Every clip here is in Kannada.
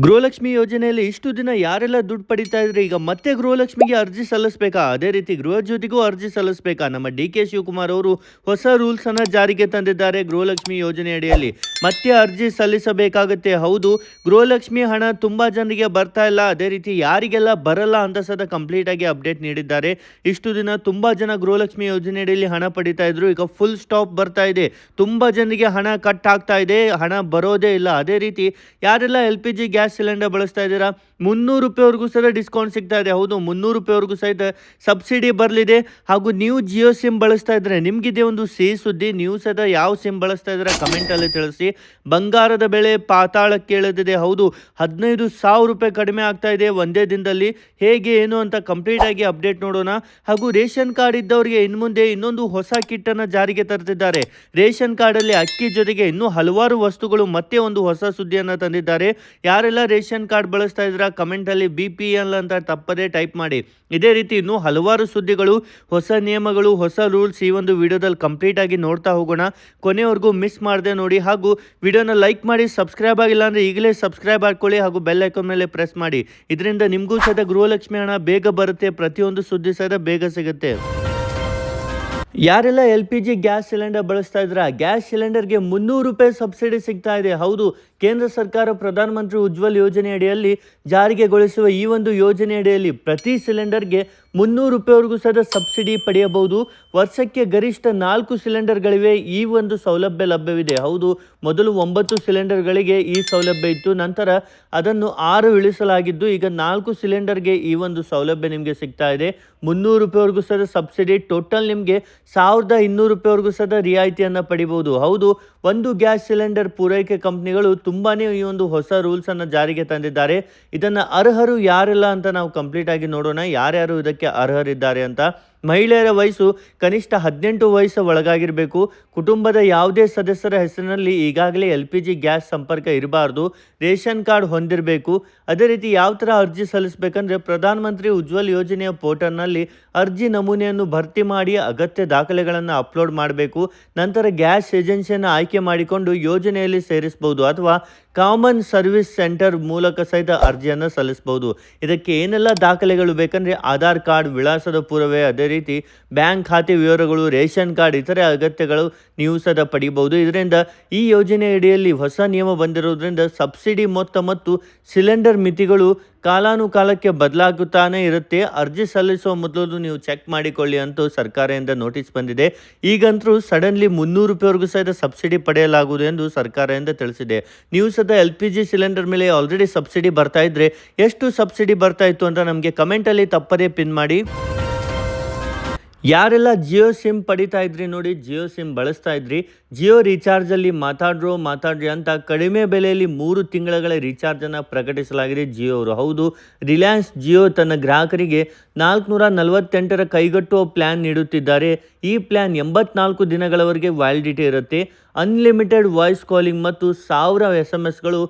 ಗೃಹಲಕ್ಷ್ಮಿ ಯೋಜನೆಯಲ್ಲಿ ಇಷ್ಟು ದಿನ ಯಾರೆಲ್ಲ ದುಡ್ಡು ಪಡಿತಾ ಇದ್ರೆ ಈಗ ಮತ್ತೆ ಗೃಹಲಕ್ಷ್ಮಿಗೆ ಅರ್ಜಿ ಸಲ್ಲಿಸಬೇಕಾ? ಅದೇ ರೀತಿ ಗೃಹ ಜ್ಯೋತಿಗೂ ಅರ್ಜಿ ಸಲ್ಲಿಸಬೇಕಾ? ನಮ್ಮ ಡಿ.ಕೆ. ಶಿವಕುಮಾರ್ ಅವರು ಹೊಸ ರೂಲ್ಸ್ ಅನ್ನ ಜಾರಿಗೆ ತಂದಿದ್ದಾರೆ. ಗೃಹಲಕ್ಷ್ಮಿ ಯೋಜನೆ ಅಡಿಯಲ್ಲಿ ಮತ್ತೆ ಅರ್ಜಿ ಸಲ್ಲಿಸಬೇಕಾಗುತ್ತೆ. ಹೌದು, ಗೃಹಲಕ್ಷ್ಮಿ ಹಣ ತುಂಬಾ ಜನರಿಗೆ ಬರ್ತಾ ಇಲ್ಲ. ಅದೇ ರೀತಿ ಯಾರಿಗೆಲ್ಲ ಬರಲ್ಲ ಅಂತ ಸದ ಕಂಪ್ಲೀಟ್ ಆಗಿ ಅಪ್ಡೇಟ್ ನೀಡಿದ್ದಾರೆ. ಇಷ್ಟು ದಿನ ತುಂಬಾ ಜನ ಗೃಹಲಕ್ಷ್ಮಿ ಯೋಜನೆ ಅಡಿಯಲ್ಲಿ ಹಣ ಪಡಿತಾ ಇದ್ರು. ಈಗ ಫುಲ್ ಸ್ಟಾಪ್ ಬರ್ತಾ ಇದೆ. ತುಂಬಾ ಜನರಿಗೆ ಹಣ ಕಟ್ ಆಗ್ತಾ ಇದೆ, ಹಣ ಬರೋದೇ ಇಲ್ಲ. ಅದೇ ರೀತಿ ಯಾರೆಲ್ಲ LPG ಗ್ಯಾಸ್ ಸಿಲಿಂಡರ್ ಬಳಸ್ತಾ ಇದ್ದೀರಾ, 300 ರೂಪಾಯಿವರೆಗೂ ಸಹ ಡಿಸ್ಕೌಂಟ್ ಸಿಗ್ತಾ ಇದೆ. ಹೌದು, 300 ರೂಪಾಯಿವರೆಗೂ ಸಹಿತ ಸಬ್ಸಿಡಿ ಬರಲಿದೆ. ಹಾಗೂ ನೀವು ಜಿಯೋ ಸಿಮ್ ಬಳಸ್ತಾ ಇದ್ರೆ ನಿಮಗಿದೆ ಒಂದು ಸಿಹಿ ಸುದ್ದಿ. ನೀವು ಸಹ ಯಾವ ಸಿಮ್ ಬಳಸ್ತಾ ಇದ್ದೀರಾ ಕಮೆಂಟಲ್ಲಿ ತಿಳಿಸಿ. ಬಂಗಾರದ ಬೆಲೆ ಪಾತಾಳಕ್ಕೆ ಇಳಿದಿದೆ. ಹೌದು, 15,000 ರೂಪಾಯಿ ಕಡಿಮೆ ಆಗ್ತಾ ಇದೆ ಒಂದೇ ದಿನದಲ್ಲಿ. ಹೇಗೆ ಏನು ಅಂತ ಕಂಪ್ಲೀಟ್ ಆಗಿ ಅಪ್ಡೇಟ್ ನೋಡೋಣ. ಹಾಗೂ ರೇಷನ್ ಕಾರ್ಡ್ ಇದ್ದವರಿಗೆ ಇನ್ನು ಮುಂದೆ ಇನ್ನೊಂದು ಹೊಸ ಕಿಟ್ ಅನ್ನು ಜಾರಿಗೆ ತರುತ್ತಿದ್ದಾರೆ. ರೇಷನ್ ಕಾರ್ಡಲ್ಲಿ ಅಕ್ಕಿ ಜೊತೆಗೆ ಇನ್ನೂ ಹಲವಾರು ವಸ್ತುಗಳು ಮತ್ತೆ ಒಂದು ಹೊಸ ಸುದ್ದಿಯನ್ನು ತಂದಿದ್ದಾರೆ. ಯಾರೆಲ್ಲ ರೇಷನ್ ಕಾರ್ಡ್ ಬಳಸ್ತಾ ಇದ್ದೀರಾ ಕಮೆಂಟಲ್ಲಿ BPL ಅಂತ ತಪ್ಪದೇ ಟೈಪ್ ಮಾಡಿ. ಇದೇ ರೀತಿ ಇನ್ನೂ ಹಲವಾರು ಸುದ್ದಿಗಳು, ಹೊಸ ನಿಯಮಗಳು, ಹೊಸ ರೂಲ್ಸ್ ಈ ಒಂದು ವಿಡಿಯೋದಲ್ಲಿ ಕಂಪ್ಲೀಟ್ ಆಗಿ ನೋಡ್ತಾ ಹೋಗೋಣ. ಕೊನೆವರೆಗೂ ಮಿಸ್ ಮಾಡದೆ ನೋಡಿ. ಹಾಗೂ ವಿಡಿಯೋನ ಲೈಕ್ ಮಾಡಿ. ಸಬ್ಸ್ಕ್ರೈಬ್ ಆಗಿಲ್ಲ ಅಂದರೆ ಈಗಲೇ ಸಬ್ಸ್ಕ್ರೈಬ್ ಮಾಡ್ಕೊಳ್ಳಿ. ಹಾಗೂ ಬೆಲ್ ಐಕಾನ್ ಮೇಲೆ ಪ್ರೆಸ್ ಮಾಡಿ. ಇದರಿಂದ ನಿಮಗೂ ಸಹಿತ ಗೃಹಲಕ್ಷ್ಮಿ ಹಣ ಬೇಗ ಬರುತ್ತೆ. ಪ್ರತಿಯೊಂದು ಸುದ್ದಿ ಸಹಿತ ಬೇಗ ಸಿಗುತ್ತೆ. ಯಾರೆಲ್ಲ LPG ಗ್ಯಾಸ್ ಸಿಲಿಂಡರ್ ಬಳಸ್ತಾ ಇದ್ರ, ಗ್ಯಾಸ್ ಸಿಲಿಂಡರ್ಗೆ 300 ರೂಪಾಯಿ ಸಬ್ಸಿಡಿ ಸಿಗ್ತಾ ಇದೆ. ಹೌದು, ಕೇಂದ್ರ ಸರ್ಕಾರ ಪ್ರಧಾನಮಂತ್ರಿ ಉಜ್ವಲ್ ಯೋಜನೆ ಅಡಿಯಲ್ಲಿ ಜಾರಿಗೆಗೊಳಿಸುವ ಈ ಒಂದು ಯೋಜನೆ ಅಡಿಯಲ್ಲಿ ಪ್ರತಿ ಸಿಲಿಂಡರ್ಗೆ 300 ರೂಪಾಯಿವರೆಗೂ ಸಹ ಸಬ್ಸಿಡಿ ಪಡೆಯಬಹುದು. ವರ್ಷಕ್ಕೆ ಗರಿಷ್ಠ 4 ಸಿಲಿಂಡರ್ಗಳಿವೆ. ಈ ಒಂದು ಸೌಲಭ್ಯ ಲಭ್ಯವಿದೆ. ಹೌದು, ಮೊದಲು 9 ಸಿಲಿಂಡರ್ಗಳಿಗೆ ಈ ಸೌಲಭ್ಯ ಇತ್ತು. ನಂತರ ಅದನ್ನು 6 ಇಳಿಸಲಾಗಿದ್ದು ಈಗ 4 ಸಿಲಿಂಡರ್ಗೆ ಈ ಒಂದು ಸೌಲಭ್ಯ ನಿಮಗೆ ಸಿಗ್ತಾ ಇದೆ. 300 ರೂಪಾಯಿವರೆಗೂ ಸಹ ಸಬ್ಸಿಡಿ. ಟೋಟಲ್ ನಿಮಗೆ 1,200 ರೂಪಾಯಿವರೆಗೂ ಸಹ ರಿಯಾಯಿತಿಯನ್ನು ಪಡಿಬಹುದು. ಹೌದು, ಒಂದು ಗ್ಯಾಸ್ ಸಿಲಿಂಡರ್ ಪೂರೈಕೆ ಕಂಪನಿಗಳು ತುಂಬಾನೇ ಈ ಒಂದು ಹೊಸ ರೂಲ್ಸ್ ಅನ್ನು ಜಾರಿಗೆ ತಂದಿದ್ದಾರೆ. ಇದನ್ನು ಅರ್ಹರು ಯಾರೆಲ್ಲ ಅಂತ ನಾವು ಕಂಪ್ಲೀಟ್ ಆಗಿ ನೋಡೋಣ. ಯಾರ್ಯಾರು ಇದಕ್ಕೆ ಅರ್ಹರಿದ್ದಾರೆ ಅಂತ. ಮಹಿಳೆಯರ ವಯಸ್ಸು ಕನಿಷ್ಠ 18 ವಯಸ್ಸು ಒಳಗಾಗಿರಬೇಕು. ಕುಟುಂಬದ ಯಾವುದೇ ಸದಸ್ಯರ ಹೆಸರಿನಲ್ಲಿ ಈಗಾಗಲೇ LPG ಗ್ಯಾಸ್ ಸಂಪರ್ಕ ಇರಬಾರ್ದು. ರೇಷನ್ ಕಾರ್ಡ್ ಹೊಂದಿರಬೇಕು. ಅದೇ ರೀತಿ ಯಾವ ಥರ ಅರ್ಜಿ ಸಲ್ಲಿಸಬೇಕಂದ್ರೆ ಪ್ರಧಾನಮಂತ್ರಿ ಉಜ್ವಲ್ ಯೋಜನೆಯ ಪೋರ್ಟಲ್ನಲ್ಲಿ ಅರ್ಜಿ ನಮೂನೆಯನ್ನು ಭರ್ತಿ ಮಾಡಿ ಅಗತ್ಯ ದಾಖಲೆಗಳನ್ನು ಅಪ್ಲೋಡ್ ಮಾಡಬೇಕು. ನಂತರ ಗ್ಯಾಸ್ ಏಜೆನ್ಸಿಯನ್ನು ಆಯ್ಕೆ ಮಾಡಿಕೊಂಡು ಯೋಜನೆಯಲ್ಲಿ ಸೇರಿಸಬಹುದು ಅಥವಾ ಕಾಮನ್ ಸರ್ವಿಸ್ ಸೆಂಟರ್ ಮೂಲಕ ಸಹಿತ ಅರ್ಜಿಯನ್ನು ಸಲ್ಲಿಸಬಹುದು. ಇದಕ್ಕೆ ಏನೆಲ್ಲ ದಾಖಲೆಗಳು ಬೇಕಂದರೆ ಆಧಾರ್ ಕಾರ್ಡ್, ವಿಳಾಸದ ಪುರಾವೆ, ಅದೇ ರೀತಿ ಬ್ಯಾಂಕ್ ಖಾತೆ ವಿವರಗಳು, ರೇಷನ್ ಕಾರ್ಡ್, ಇತರೆ ಅಗತ್ಯಗಳು ನೀವು ಸಹ ಪಡೆಯಬಹುದು. ಇದರಿಂದ ಈ ಯೋಜನೆ ಅಡಿಯಲ್ಲಿ ಹೊಸ ನಿಯಮ ಬಂದಿರೋದ್ರಿಂದ ಸಬ್ಸಿಡಿ ಮೊತ್ತ ಮತ್ತು ಸಿಲಿಂಡರ್ ಮಿತಿಗಳು ಕಾಲಾನುಕಾಲಕ್ಕೆ ಬದಲಾಗುತ್ತಾನೆ ಇರುತ್ತೆ. ಅರ್ಜಿ ಸಲ್ಲಿಸುವ ಮೊದಲು ನೀವು ಚೆಕ್ ಮಾಡಿಕೊಳ್ಳಿ ಅಂತೂ ಸರ್ಕಾರದಿಂದ ನೋಟಿಸ್ ಬಂದಿದೆ. ಈಗಂತೂ ಸಡನ್ಲಿ 300 ರೂಪಾಯಿವರೆಗೂ ಸಹಿತ ಸಬ್ಸಿಡಿ ಪಡೆಯಲಾಗುವುದು ಎಂದು ಸರ್ಕಾರದಿಂದ ತಿಳಿಸಿದೆ. ನೀವು ಸಹ LPG ಸಿಲಿಂಡರ್ ಮೇಲೆ ಆಲ್ರೆಡಿ ಸಬ್ಸಿಡಿ ಬರ್ತಾ ಇದ್ರೆ ಎಷ್ಟು ಸಬ್ಸಿಡಿ ಬರ್ತಾ ಇತ್ತು ಅಂತ ನಮಗೆ ಕಮೆಂಟಲ್ಲಿ ತಪ್ಪದೇ ಪಿನ್ ಮಾಡಿ. ಯಾರೆಲ್ಲ ಜಿಯೋ ಸಿಮ್ ಪಡಿತಾ ಇದ್ರಿ ನೋಡಿ, ಜಿಯೋ ಸಿಮ್ ಬಳಸ್ತಾ ಇದ್ರಿ, ಜಿಯೋ ರೀಚಾರ್ಜಲ್ಲಿ ಮಾತಾಡ್ರಿ ಅಂತ ಕಡಿಮೆ ಬೆಲೆಯಲ್ಲಿ 3 ತಿಂಗಳ ರೀಚಾರ್ಜನ್ನು ಪ್ರಕಟಿಸಲಾಗಿದೆ ಜಿಯೋ ಅವರು. ಹೌದು, ರಿಲಯನ್ಸ್ ಜಿಯೋ ತನ್ನ ಗ್ರಾಹಕರಿಗೆ 448ರ ಕೈಗೆಟುಕುವ ಪ್ಲ್ಯಾನ್ ನೀಡುತ್ತಿದ್ದಾರೆ. ಈ ಪ್ಲ್ಯಾನ್ 84 ದಿನಗಳವರೆಗೆ ವ್ಯಾಲಿಡಿಟಿ ಇರುತ್ತೆ. ಅನ್ಲಿಮಿಟೆಡ್ ವಾಯ್ಸ್ ಕಾಲಿಂಗ್ ಮತ್ತು 1000 SMS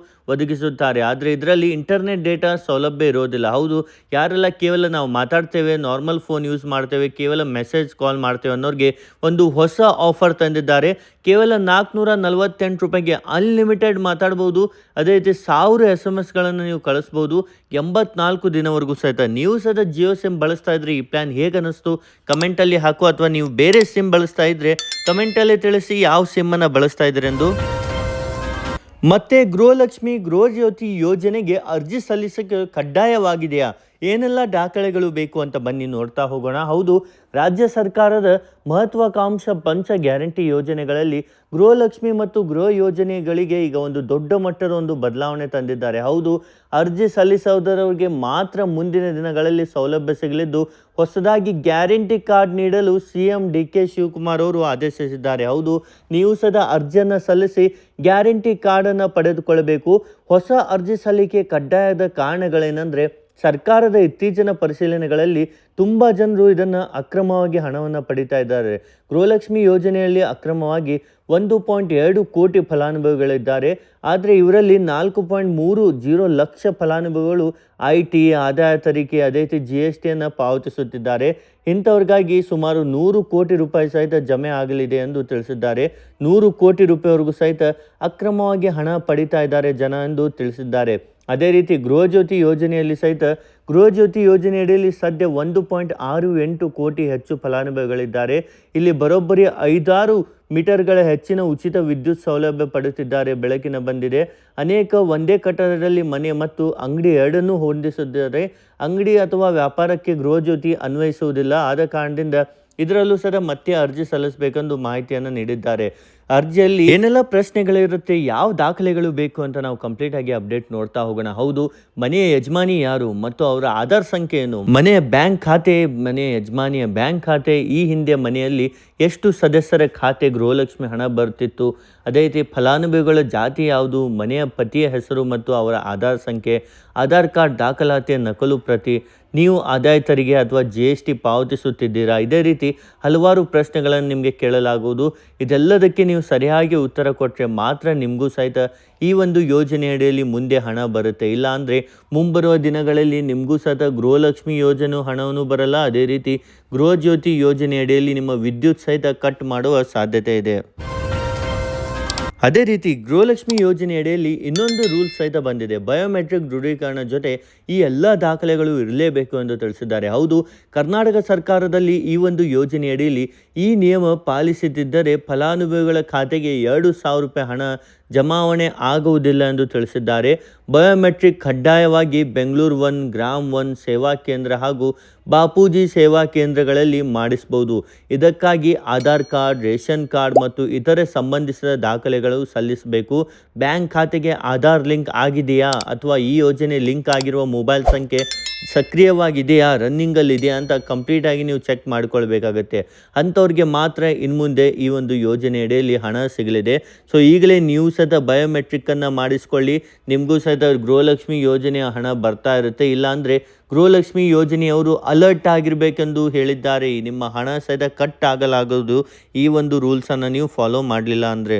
ಒದಗಿಸುತ್ತಾರೆ. ಆದರೆ ಇದರಲ್ಲಿ ಇಂಟರ್ನೆಟ್ ಡೇಟಾ ಸೌಲಭ್ಯ ಇರೋದಿಲ್ಲ. ಹೌದು, ಯಾರೆಲ್ಲ ಕೇವಲ ನಾವು ಮಾತಾಡ್ತೇವೆ, ನಾರ್ಮಲ್ ಫೋನ್ ಯೂಸ್ ಮಾಡ್ತೇವೆ, ಕೇವಲ ಮೆಸೇಜ್ ಕಾಲ್ ಮಾಡ್ತೇವೆ ಅನ್ನೋರಿಗೆ ಒಂದು ಹೊಸ ಆಫರ್ ತಂದಿದ್ದಾರೆ. ಕೇವಲ 448 ರೂಪಾಯಿಗೆ ಅನ್ಲಿಮಿಟೆಡ್ ಮಾತಾಡ್ಬೋದು. ಅದೇ ರೀತಿ 1000 SMS ನೀವು ಕಳಿಸ್ಬೋದು 84 ದಿನವರೆಗೂ ಸಹಿತ. ನೀವು ಸಹ ಜಿಯೋ ಸಿಮ್ ಬಳಸ್ತಾ ಇದ್ರೆ ಈ ಪ್ಲ್ಯಾನ್ ಹೇಗೆ ಅನ್ನಿಸ್ತು ಕಮೆಂಟಲ್ಲಿ ಹಾಕು. ಅಥವಾ ನೀವು ಬೇರೆ ಸಿಮ್ ಬಳಸ್ತಾ ಇದ್ರೆ ಕಮೆಂಟಲ್ಲಿ ತಿಳಿಸಿ ಯಾವ ಸಿಮ್ಮನ್ನು ಬಳಸ್ತಾ ಇದ್ದೀರೆಂದು. ಮತ್ತೆ ಗೃಹಲಕ್ಷ್ಮಿ ಗೃಹ ಜ್ಯೋತಿ ಯೋಜನೆಗೆ ಅರ್ಜಿ ಸಲ್ಲಿಸಕ್ಕೆ ಕಡ್ಡಾಯವಾಗಿದೆಯಾ? ಏನೆಲ್ಲ ದಾಖಲೆಗಳು ಬೇಕು ಅಂತ ಬನ್ನಿ ನೋಡ್ತಾ ಹೋಗೋಣ. ಹೌದು, ರಾಜ್ಯ ಸರ್ಕಾರದ ಮಹತ್ವಾಕಾಂಕ್ಷ ಪಂಚ ಗ್ಯಾರಂಟಿ ಯೋಜನೆಗಳಲ್ಲಿ ಗೃಹಲಕ್ಷ್ಮಿ ಮತ್ತು ಗೃಹ ಯೋಜನೆಗಳಿಗೆ ಈಗ ಒಂದು ದೊಡ್ಡ ಮಟ್ಟದ ಒಂದು ಬದಲಾವಣೆ ತಂದಿದ್ದಾರೆ. ಹೌದು, ಅರ್ಜಿ ಸಲ್ಲಿಸೋದರವರಿಗೆ ಮಾತ್ರ ಮುಂದಿನ ದಿನಗಳಲ್ಲಿ ಸೌಲಭ್ಯ ಸಿಗಲಿದ್ದು ಹೊಸದಾಗಿ ಗ್ಯಾರಂಟಿ ಕಾರ್ಡ್ ನೀಡಲು CM ಡಿ.ಕೆ. ಶಿವಕುಮಾರ್ ಅವರು ಆದೇಶಿಸಿದ್ದಾರೆ. ಹೌದು, ನೀವು ಸಹ ಅರ್ಜಿಯನ್ನು ಸಲ್ಲಿಸಿ ಗ್ಯಾರಂಟಿ ಕಾರ್ಡನ್ನು ಪಡೆದುಕೊಳ್ಳಬೇಕು. ಹೊಸ ಅರ್ಜಿ ಸಲ್ಲಿಕೆ ಕಡ್ಡಾಯದ ಕಾರಣಗಳೇನೆಂದರೆ ಸರ್ಕಾರದ ಇತ್ತೀಚಿನ ಪರಿಶೀಲನೆಗಳಲ್ಲಿ ತುಂಬ ಜನರು ಇದನ್ನು ಅಕ್ರಮವಾಗಿ ಹಣವನ್ನು ಪಡಿತಾ ಇದ್ದಾರೆ. ಗೃಹಲಕ್ಷ್ಮಿ ಯೋಜನೆಯಲ್ಲಿ ಅಕ್ರಮವಾಗಿ 1.2 ಕೋಟಿ ಫಲಾನುಭವಿಗಳಿದ್ದಾರೆ. ಆದರೆ ಇವರಲ್ಲಿ 4.30 ಲಕ್ಷ ಫಲಾನುಭವಿಗಳು IT, ಆದಾಯ ತೆರಿಗೆ, ಅದೇ ರೀತಿ GSTಯನ್ನು ಪಾವತಿಸುತ್ತಿದ್ದಾರೆ. ಇಂಥವ್ರಿಗಾಗಿ ಸುಮಾರು 100 ಕೋಟಿ ರೂಪಾಯಿ ಸಹಿತ ಜಮೆ ಆಗಲಿದೆ ಎಂದು ತಿಳಿಸಿದ್ದಾರೆ. 100 ಕೋಟಿ ರೂಪಾಯಿವರೆಗೂ ಸಹಿತ ಅಕ್ರಮವಾಗಿ ಹಣ ಪಡಿತಾ ಇದ್ದಾರೆ ಜನ ಎಂದು ತಿಳಿಸಿದ್ದಾರೆ. ಅದೇ ರೀತಿ ಗೃಹಜ್ಯೋತಿ ಯೋಜನೆಯಲ್ಲಿ ಸಹಿತ ಗೃಹಜ್ಯೋತಿ ಯೋಜನೆಯಡಿಯಲ್ಲಿ ಸದ್ಯ 1.68 ಕೋಟಿ ಹೆಚ್ಚು ಫಲಾನುಭವಿಗಳಿದ್ದಾರೆ. ಇಲ್ಲಿ ಬರೋಬ್ಬರಿ 5-6 ಮೀಟರ್ಗಳ ಹೆಚ್ಚಿನ ಉಚಿತ ವಿದ್ಯುತ್ ಸೌಲಭ್ಯ ಪಡೆಯುತ್ತಿದ್ದಾರೆ. ಬೆಳಕಿನ ಬಂದಿದೆ. ಅನೇಕ ಒಂದೇ ಕಟ್ಟಡದಲ್ಲಿ ಮನೆ ಮತ್ತು ಅಂಗಡಿ ಎರಡನ್ನೂ ಹೊಂದಿಸಿದ್ದಾರೆ. ಅಂಗಡಿ ಅಥವಾ ವ್ಯಾಪಾರಕ್ಕೆ ಗೃಹಜ್ಯೋತಿ ಅನ್ವಯಿಸುವುದಿಲ್ಲ. ಆದ ಕಾರಣದಿಂದ ಇದರಲ್ಲೂ ಸಹ ಮತ್ತೆ ಅರ್ಜಿ ಸಲ್ಲಿಸಬೇಕೆಂದು ಮಾಹಿತಿಯನ್ನು ನೀಡಿದ್ದಾರೆ. ಅರ್ಜಿಯಲ್ಲಿ ಏನೆಲ್ಲ ಪ್ರಶ್ನೆಗಳಿರುತ್ತೆ, ಯಾವ ದಾಖಲೆಗಳು ಬೇಕು ಅಂತ ನಾವು ಕಂಪ್ಲೀಟ್ ಆಗಿ ಅಪ್ಡೇಟ್ ನೋಡ್ತಾ ಹೋಗೋಣ. ಹೌದು, ಮನೆಯ ಯಜಮಾನಿ ಯಾರು ಮತ್ತು ಅವರ ಆಧಾರ್ ಸಂಖ್ಯೆ ಏನು, ಮನೆಯ ಬ್ಯಾಂಕ್ ಖಾತೆ, ಮನೆಯ ಯಜಮಾನಿಯ ಬ್ಯಾಂಕ್ ಖಾತೆ, ಈ ಹಿಂದೆ ಮನೆಯಲ್ಲಿ ಎಷ್ಟು ಸದಸ್ಯರ ಖಾತೆ ಗೃಹಲಕ್ಷ್ಮಿ ಹಣ ಬರ್ತಿತ್ತು, ಅದೇ ರೀತಿ ಫಲಾನುಭವಿಗಳ ಜಾತಿ ಯಾವುದು, ಮನೆಯ ಪತಿಯ ಹೆಸರು ಮತ್ತು ಅವರ ಆಧಾರ್ ಸಂಖ್ಯೆ, ಆಧಾರ್ ಕಾರ್ಡ್ ದಾಖಲಾತಿಯ ನಕಲು ಪ್ರತಿ, ನೀವು ಆದಾಯ ತೆರಿಗೆ ಅಥವಾ GST ಪಾವತಿಸುತ್ತಿದ್ದೀರಾ, ಇದೇ ರೀತಿ ಹಲವಾರು ಪ್ರಶ್ನೆಗಳನ್ನು ನಿಮಗೆ ಕೇಳಲಾಗುವುದು. ಇದೆಲ್ಲದಕ್ಕೆ ನೀವು ಸರಿಯಾಗಿ ಉತ್ತರ ಕೊಟ್ಟರೆ ಮಾತ್ರ ನಿಮಗೂ ಸಹಿತ ಈ ಒಂದು ಯೋಜನೆಯಡಿಯಲ್ಲಿ ಮುಂದೆ ಹಣ ಬರುತ್ತೆ. ಇಲ್ಲ ಅಂದರೆ ಮುಂಬರುವ ದಿನಗಳಲ್ಲಿ ನಿಮಗೂ ಸಹಿತ ಗೃಹಲಕ್ಷ್ಮಿ ಯೋಜನೆ ಹಣವನ್ನು ಬರಲ್ಲ. ಅದೇ ರೀತಿ ಗೃಹಜ್ಯೋತಿ ಯೋಜನೆಯಡಿಯಲ್ಲಿ ನಿಮ್ಮ ವಿದ್ಯುತ್ ಸಹಿತ ಕಟ್ ಮಾಡುವ ಸಾಧ್ಯತೆ ಇದೆ. ಅದೇ ರೀತಿ ಗೃಹಲಕ್ಷ್ಮಿ ಯೋಜನೆಯಡಿಯಲ್ಲಿ ಇನ್ನೊಂದು ರೂಲ್ಸ್ ಸಹಿತ ಬಂದಿದೆ. ಬಯೋಮೆಟ್ರಿಕ್ ದೃಢೀಕರಣ ಜೊತೆ ಈ ಎಲ್ಲ ದಾಖಲೆಗಳು ಇರಲೇಬೇಕು ಎಂದು ತಿಳಿಸಿದ್ದಾರೆ. ಹೌದು, ಕರ್ನಾಟಕ ಸರ್ಕಾರದಲ್ಲಿ ಈ ಒಂದು ಯೋಜನೆಯಡಿಯಲ್ಲಿ ಈ ನಿಯಮ ಪಾಲಿಸದಿದ್ದರೆ ಫಲಾನುಭವಿಗಳ ಖಾತೆಗೆ 2,000 ರೂಪಾಯಿ ಹಣ ಜಮಾವಣೆ ಆಗುವುದಿಲ್ಲ ಎಂದು ತಿಳಿಸಿದ್ದಾರೆ. ಬಯೋಮೆಟ್ರಿಕ್ ಕಡ್ಡಾಯವಾಗಿ ಬೆಂಗಳೂರು 1, ಗ್ರಾಮ್ 1 ಸೇವಾ ಕೇಂದ್ರ ಹಾಗೂ ಬಾಪೂಜಿ ಸೇವಾ ಕೇಂದ್ರಗಳಲ್ಲಿ ಮಾಡಿಸಬಹುದು. ಇದಕ್ಕಾಗಿ ಆಧಾರ್ ಕಾರ್ಡ್, ರೇಷನ್ ಕಾರ್ಡ್ ಮತ್ತು ಇತರೆ ಸಂಬಂಧಿಸಿದ ದಾಖಲೆಗಳು ಸಲ್ಲಿಸಬೇಕು. ಬ್ಯಾಂಕ್ ಖಾತೆಗೆ ಆಧಾರ್ ಲಿಂಕ್ ಆಗಿದೆಯಾ ಅಥವಾ ಈ ಯೋಜನೆ ಲಿಂಕ್ ಆಗಿರುವ ಮೊಬೈಲ್ ಸಂಖ್ಯೆ ಸಕ್ರಿಯವಾಗಿದೆಯಾ, ರನ್ನಿಂಗಲ್ಲಿದೆಯಾ ಅಂತ ಕಂಪ್ಲೀಟಾಗಿ ನೀವು ಚೆಕ್ ಮಾಡ್ಕೊಳ್ಬೇಕಾಗತ್ತೆ. ಅಂಥವ್ರಿಗೆ ಮಾತ್ರ ಇನ್ಮುಂದೆ ಈ ಒಂದು ಯೋಜನೆಯಡಿಯಲ್ಲಿ ಹಣ ಸಿಗಲಿದೆ. ಸೊ ಈಗಲೇ ನೀವು ಸಹಿತ ಬಯೋಮೆಟ್ರಿಕ್ಕನ್ನು ಮಾಡಿಸ್ಕೊಳ್ಳಿ. ನಿಮಗೂ ಸಹಿತ ಗೃಹಲಕ್ಷ್ಮಿ ಯೋಜನೆಯ ಹಣ ಬರ್ತಾ ಇರುತ್ತೆ. ಇಲ್ಲಾಂದರೆ ಗೃಹಲಕ್ಷ್ಮಿ ಯೋಜನೆಯವರು ಅಲರ್ಟ್ ಆಗಿರಬೇಕೆಂದು ಹೇಳಿದ್ದಾರೆ. ನಿಮ್ಮ ಹಣ ಸಹಿತ ಕಟ್ ಆಗಲಾಗೋದು ಈ ಒಂದು ರೂಲ್ಸನ್ನು ನೀವು ಫಾಲೋ ಮಾಡಲಿಲ್ಲ ಅಂದರೆ.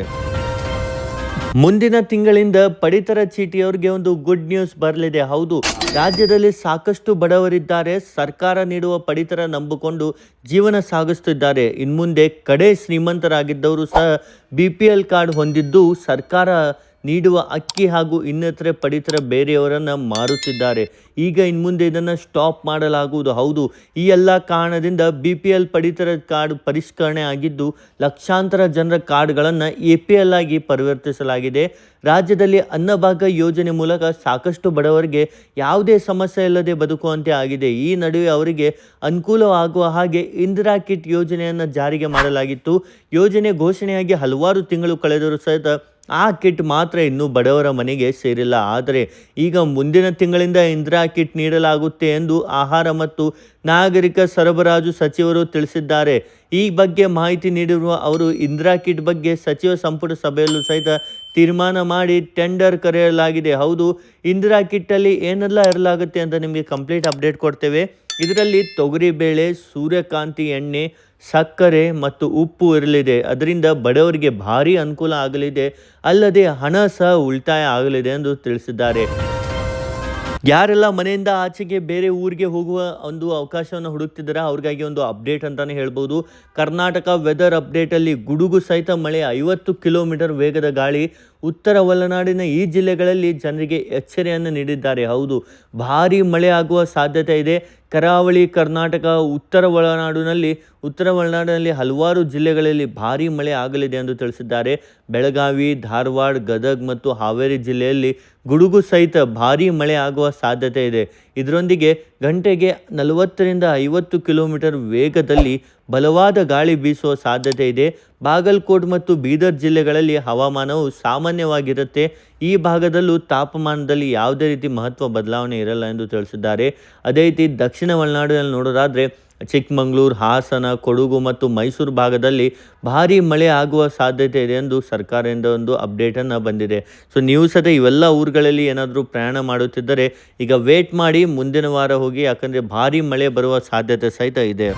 ಮುಂದಿನ ತಿಂಗಳಿಂದ ಪಡಿತರ ಚೀಟಿಯವರಿಗೆ ಒಂದು ಗುಡ್ ನ್ಯೂಸ್ ಬರಲಿದೆ. ಹೌದು, ರಾಜ್ಯದಲ್ಲಿ ಸಾಕಷ್ಟು ಬಡವರಿದ್ದಾರೆ. ಸರ್ಕಾರ ನೀಡುವ ಪಡಿತರ ನಂಬಿಕೊಂಡು ಜೀವನ ಸಾಗಿಸುತ್ತಿದ್ದಾರೆ. ಇನ್ಮುಂದೆ ಕಡೆ ಶ್ರೀಮಂತರಾಗಿದ್ದವರು ಸಹ BPL ಕಾರ್ಡ್ ಹೊಂದಿದ್ದು ಸರ್ಕಾರ ನೀಡುವ ಅಕ್ಕಿ ಹಾಗೂ ಇನ್ನಿತರೆ ಪಡಿತರ ಬೇರೆಯವರನ್ನು ಮಾರುತ್ತಿದ್ದಾರೆ. ಈಗ ಇನ್ಮುಂದೆ ಇದನ್ನು ಸ್ಟಾಪ್ ಮಾಡಲಾಗುವುದು. ಹೌದು, ಈ ಎಲ್ಲ ಕಾರಣದಿಂದ BPL ಪಡಿತರ ಕಾರ್ಡ್ ಪರಿಷ್ಕರಣೆ ಆಗಿದ್ದು ಲಕ್ಷಾಂತರ ಜನರ ಕಾರ್ಡ್ಗಳನ್ನು APL ಆಗಿ ಪರಿವರ್ತಿಸಲಾಗಿದೆ. ರಾಜ್ಯದಲ್ಲಿ ಅನ್ನಭಾಗ್ಯ ಯೋಜನೆ ಮೂಲಕ ಸಾಕಷ್ಟು ಬಡವರಿಗೆ ಯಾವುದೇ ಸಮಸ್ಯೆ ಇಲ್ಲದೆ ಬದುಕುವಂತೆ ಆಗಿದೆ. ಈ ನಡುವೆ ಅವರಿಗೆ ಅನುಕೂಲವಾಗುವ ಹಾಗೆ ಇಂದಿರಾ ಕಿಟ್ ಯೋಜನೆಯನ್ನು ಜಾರಿಗೆ ಮಾಡಲಾಗಿತ್ತು. ಯೋಜನೆ ಘೋಷಣೆಯಾಗಿ ಹಲವಾರು ತಿಂಗಳು ಕಳೆದರೂ ಸಹಿತ ಆ ಕಿಟ್ ಮಾತ್ರ ಇನ್ನೂ ಬಡವರ ಮನೆಗೆ ಸೇರಿಲ್ಲ. ಆದರೆ ಈಗ ಮುಂದಿನ ತಿಂಗಳಿಂದ ಇಂದಿರಾ ಕಿಟ್ ನೀಡಲಾಗುತ್ತೆ ಎಂದು ಆಹಾರ ಮತ್ತು ನಾಗರಿಕ ಸರಬರಾಜು ಸಚಿವರು ತಿಳಿಸಿದ್ದಾರೆ. ಈ ಬಗ್ಗೆ ಮಾಹಿತಿ ನೀಡಿರುವ ಅವರು ಇಂದಿರಾ ಕಿಟ್ ಬಗ್ಗೆ ಸಚಿವ ಸಂಪುಟ ಸಭೆಯಲ್ಲೂ ಸಹಿತ ತೀರ್ಮಾನ ಮಾಡಿ ಟೆಂಡರ್ ಕರೆಯಲಾಗಿದೆ. ಹೌದು, ಇಂದಿರಾ ಕಿಟ್ಟಲ್ಲಿ ಏನೆಲ್ಲ ಇರಲಾಗುತ್ತೆ ಅಂತ ನಿಮಗೆ ಕಂಪ್ಲೀಟ್ ಅಪ್ಡೇಟ್ ಕೊಡ್ತೇವೆ. ಇದರಲ್ಲಿ ತೊಗರಿಬೇಳೆ, ಸೂರ್ಯಕಾಂತಿ ಎಣ್ಣೆ, ಸಕ್ಕರೆ ಮತ್ತು ಉಪ್ಪು ಇರಲಿದೆ. ಅದರಿಂದ ಬಡವರಿಗೆ ಭಾರಿ ಅನುಕೂಲ ಆಗಲಿದೆ. ಅಲ್ಲದೆ ಹಣ ಸಹ ಉಳಿತಾಯ ಆಗಲಿದೆ ಎಂದು ತಿಳಿಸಿದ್ದಾರೆ. ಯಾರೆಲ್ಲ ಮನೆಯಿಂದ ಆಚೆಗೆ ಬೇರೆ ಊರಿಗೆ ಹೋಗುವ ಒಂದು ಅವಕಾಶವನ್ನು ಹುಡುಕ್ತಿದ್ದಾರೆ ಅವ್ರಿಗಾಗಿ ಒಂದು ಅಪ್ಡೇಟ್ ಅಂತಲೇ ಹೇಳ್ಬೋದು. ಕರ್ನಾಟಕ ವೆದರ್ ಅಪ್ಡೇಟಲ್ಲಿ ಗುಡುಗು ಸಹಿತ ಮಳೆ, 50 ಕಿಲೋಮೀಟರ್ ವೇಗದ ಗಾಳಿ, ಉತ್ತರ ಒಳನಾಡಿನ ಈ ಜಿಲ್ಲೆಗಳಲ್ಲಿ ಜನರಿಗೆ ಎಚ್ಚರಿಕೆಯನ್ನು ನೀಡಿದ್ದಾರೆ. ಹೌದು, ಭಾರೀ ಮಳೆ ಆಗುವ ಸಾಧ್ಯತೆ ಇದೆ. ಕರಾವಳಿ ಕರ್ನಾಟಕ, ಉತ್ತರ ಒಳನಾಡಿನಲ್ಲಿ ಹಲವಾರು ಜಿಲ್ಲೆಗಳಲ್ಲಿ ಭಾರೀ ಮಳೆ ಆಗಲಿದೆ ಎಂದು ತಿಳಿಸಿದ್ದಾರೆ. ಬೆಳಗಾವಿ, ಧಾರವಾಡ, ಗದಗ ಮತ್ತು ಹಾವೇರಿ ಜಿಲ್ಲೆಯಲ್ಲಿ ಗುಡುಗು ಸಹಿತ ಭಾರೀ ಮಳೆ ಆಗುವ ಸಾಧ್ಯತೆ ಇದೆ. ಇದರೊಂದಿಗೆ ಗಂಟೆಗೆ 40ರಿಂದ 50 ಕಿಲೋಮೀಟರ್ ವೇಗದಲ್ಲಿ ಬಲವಾದ ಗಾಳಿ ಬೀಸುವ ಸಾಧ್ಯತೆ ಇದೆ. ಬಾಗಲಕೋಟ್ ಮತ್ತು ಬೀದರ್ ಜಿಲ್ಲೆಗಳಲ್ಲಿ ಹವಾಮಾನವು ಸಾಮಾನ್ಯವಾಗಿರುತ್ತೆ. ಈ ಭಾಗದಲ್ಲೂ ತಾಪಮಾನದಲ್ಲಿ ಯಾವುದೇ ರೀತಿ ಮಹತ್ವ ಬದಲಾವಣೆ ಇರಲ್ಲ ಎಂದು ತಿಳಿಸಿದ್ದಾರೆ. ಅದೇ ರೀತಿ ದಕ್ಷಿಣ ಒಳನಾಡಿನಲ್ಲಿ ನೋಡೋದಾದರೆ ಚಿಕ್ಕಮಗಳೂರು, ಹಾಸನ, ಕೊಡಗು ಮತ್ತು ಮೈಸೂರು ಭಾಗದಲ್ಲಿ ಭಾರೀ ಮಳೆ ಆಗುವ ಸಾಧ್ಯತೆ ಇದೆ ಎಂದು ಸರ್ಕಾರದಿಂದ ಒಂದು ಅಪ್ಡೇಟನ್ನು ಬಂದಿದೆ. ಸೊ ನೀವು ಸಹ ಇವೆಲ್ಲ ಊರುಗಳಲ್ಲಿ ಏನಾದರೂ ಪ್ರಯಾಣ ಮಾಡುತ್ತಿದ್ದರೆ ಈಗ ವೇಟ್ ಮಾಡಿ, ಮುಂದಿನ ವಾರ ಹೋಗಿ, ಯಾಕಂದರೆ ಭಾರೀ ಮಳೆ ಬರುವ ಸಾಧ್ಯತೆ ಸಹಿತ ಇದೆ.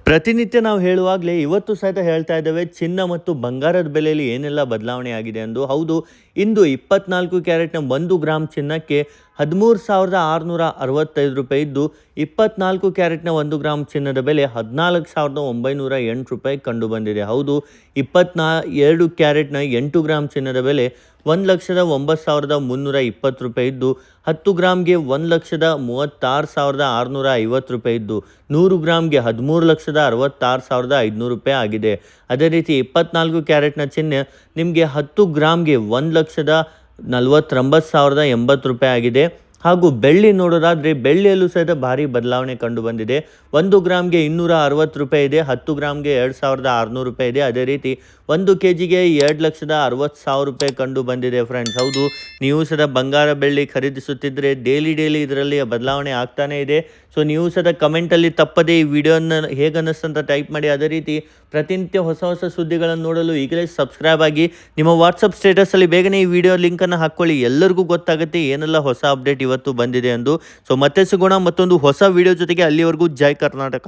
ಪ್ರತಿನಿತ್ಯ ನಾವು ಹೇಳುವಾಗಲೇ ಇವತ್ತು ಸಹಿತ ಹೇಳ್ತಾ ಇದ್ದೇವೆ ಚಿನ್ನ ಮತ್ತು ಬಂಗಾರದ ಬೆಲೆಯಲ್ಲಿ ಏನೆಲ್ಲ ಬದಲಾವಣೆ ಆಗಿದೆ ಎಂದು. ಹೌದು, ಇಂದು 24 ಕ್ಯಾರೆಟ್ನ 1 ಗ್ರಾಮ್ ಚಿನ್ನಕ್ಕೆ 13,665 ರೂಪಾಯಿ ಇದ್ದು 24 ಕ್ಯಾರೆಟ್ನ 1 ಗ್ರಾಮ್ ಚಿನ್ನದ ಬೆಲೆ 14,908 ರೂಪಾಯಿ ಕಂಡು ಬಂದಿದೆ. ಹೌದು, 22 ಕ್ಯಾರೆಟ್ನ 8 ಗ್ರಾಮ್ ಚಿನ್ನದ ಬೆಲೆ 1,09,320 ರೂಪಾಯಿ ಇದ್ದು 10 ಗ್ರಾಮ್ಗೆ 1,36,650 ರೂಪಾಯಿ ಇದ್ದು 100 ಗ್ರಾಮ್ಗೆ 13,66,500 ರೂಪಾಯಿ ಆಗಿದೆ. ಅದೇ ರೀತಿ 24 ಕ್ಯಾರೆಟ್ನ ಚಿನ್ನ ನಿಮಗೆ 10 ಗ್ರಾಮ್ಗೆ 1,49,080 ರೂಪಾಯಿ ಆಗಿದೆ. ಹಾಗೂ ಬೆಳ್ಳಿ ನೋಡೋದಾದರೆ ಬೆಳ್ಳಿಯಲ್ಲೂ ಸಹಿತ ಭಾರಿ ಬದಲಾವಣೆ ಕಂಡು ಬಂದಿದೆ. 1 ಗ್ರಾಮ್ಗೆ 260 ರೂಪಾಯಿ ಇದೆ, 10 ಗ್ರಾಮ್ಗೆ 2,600 ರೂಪಾಯಿ ಇದೆ. ಅದೇ ರೀತಿ 1 kgಗೆ 2,60,000 ರೂಪಾಯಿ ಕಂಡು ಬಂದಿದೆ ಫ್ರೆಂಡ್ಸ್. ಹೌದು, ನೀವು ಸದ ಬಂಗಾರ ಬೆಳ್ಳಿ ಖರೀದಿಸುತ್ತಿದ್ದರೆ ಡೈಲಿ ಇದರಲ್ಲಿ ಬದಲಾವಣೆ ಆಗ್ತಾನೇ ಇದೆ. ಸೊ ನೀವು ಸದ ಕಮೆಂಟಲ್ಲಿ ತಪ್ಪದೇ ಈ ವಿಡಿಯೋನ ಹೇಗೆ ಅನ್ನಿಸ್ತಂತ ಟೈಪ್ ಮಾಡಿ. ಅದೇ ರೀತಿ ಪ್ರತಿನಿತ್ಯ ಹೊಸ ಸುದ್ದಿಗಳನ್ನು ನೋಡಲು ಈಗಲೇ ಸಬ್ಸ್ಕ್ರೈಬ್ ಆಗಿ. ನಿಮ್ಮ ವಾಟ್ಸಪ್ ಸ್ಟೇಟಸಲ್ಲಿ ಬೇಗನೆ ಈ ವಿಡಿಯೋ ಲಿಂಕನ್ನು ಹಾಕ್ಕೊಳ್ಳಿ, ಎಲ್ಲರಿಗೂ ಗೊತ್ತಾಗುತ್ತೆ ಏನೆಲ್ಲ ಹೊಸ ಅಪ್ಡೇಟ್ ಇವತ್ತು ಬಂದಿದೆ ಎಂದು. ಸೊ ಮತ್ತೆ ಸಿಗೋಣ ಮತ್ತೊಂದು ಹೊಸ ವಿಡಿಯೋ ಜೊತೆಗೆ. ಅಲ್ಲಿವರೆಗೂ ಜೈ ಕರ್ನಾಟಕ.